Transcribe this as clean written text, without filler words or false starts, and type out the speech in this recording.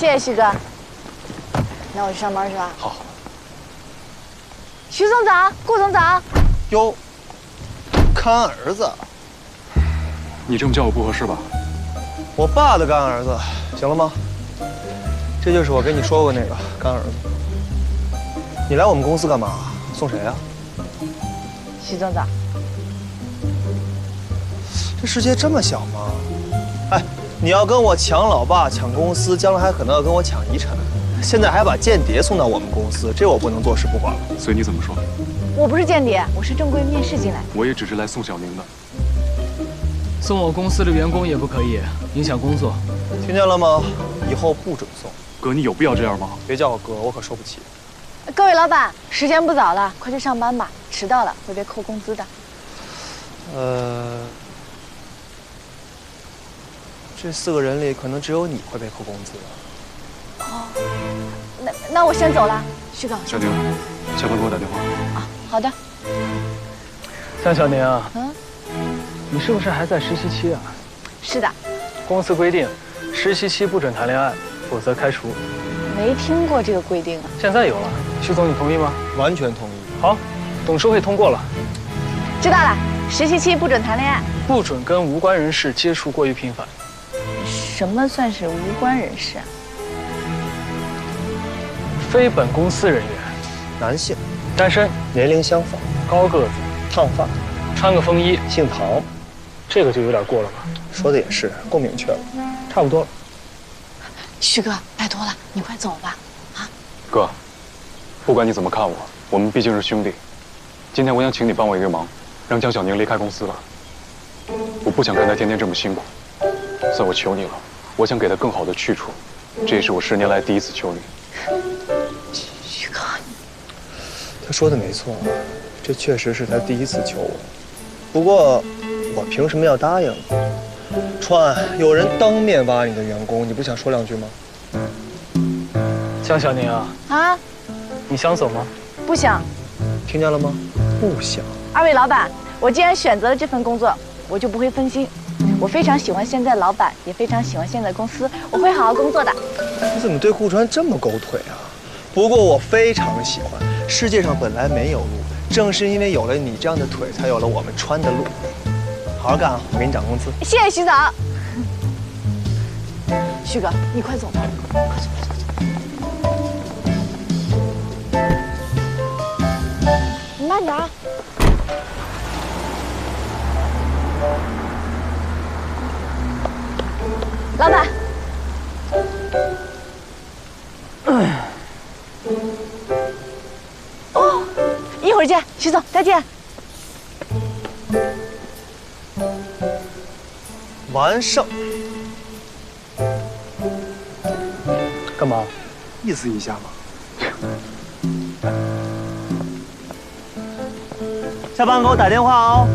谢谢徐哥。那我去上班去了。好。徐总早，顾总早。哟，干儿子，你这么叫我不合适吧？我爸的干儿子，行了吗？这就是我跟你说过那个干儿子。你来我们公司干嘛？送谁啊？徐总早。这世界这么小吗？哎，你要跟我抢老爸、抢公司，将来还可能要跟我抢遗产。现在还把间谍送到我们公司，这我不能坐视不管了。所以你怎么说？我不是间谍，我是正规面试进来。我也只是来送小宁的。送我公司的员工也不可以，影响工作。听见了吗？以后不准送。哥，你有必要这样吗？别叫我哥，我可受不起。各位老板，时间不早了，快去上班吧，迟到了会被扣工资的。这4个人里，可能只有你会被扣工资。哦，那我先走了，徐哥。小宁，下班给我打电话。啊，好的。江小宁啊，你是不是还在实习期啊？是的。公司规定，实习期不准谈恋爱，否则开除。没听过这个规定啊。现在有了，徐总你同意吗？完全同意。好，董事会通过了。知道了，实习期不准谈恋爱，不准跟无关人士接触过于频繁。什么算是无关人士啊？非本公司人员，男性，单身，年龄相仿，高个子，烫发，穿个风衣，姓唐，这个就有点过了吧？说的也是，够明确了，差不多了。徐哥，拜托了，你快走吧，啊！哥，不管你怎么看我，我们毕竟是兄弟。今天我想请你帮我一个忙，让江小宁离开公司了。我不想看他天天这么辛苦，所以我求你了，我想给他更好的去处，这也是我10年来第一次求你。徐哥，他说的没错，这确实是他第一次求我。不过，我凭什么要答应呢？川，有人当面挖你的员工，你不想说2句吗？江小宁啊，啊，你想走吗？不想。听见了吗？不想。2位老板，我既然选择了这份工作，我就不会分心。我非常喜欢现在老板，也非常喜欢现在公司，我会好好工作的。你怎么对顾川这么狗腿啊？不过我非常喜欢。世界上本来没有路，正是因为有了你这样的腿，才有了我们穿的路。好好干啊，我给你涨工资。谢谢徐总。徐哥，你快走吧，快走，快走。你慢点啊。老板。哦，一会儿见，徐总，再见。完胜。干嘛？意思一下嘛。下班给我打电话哦。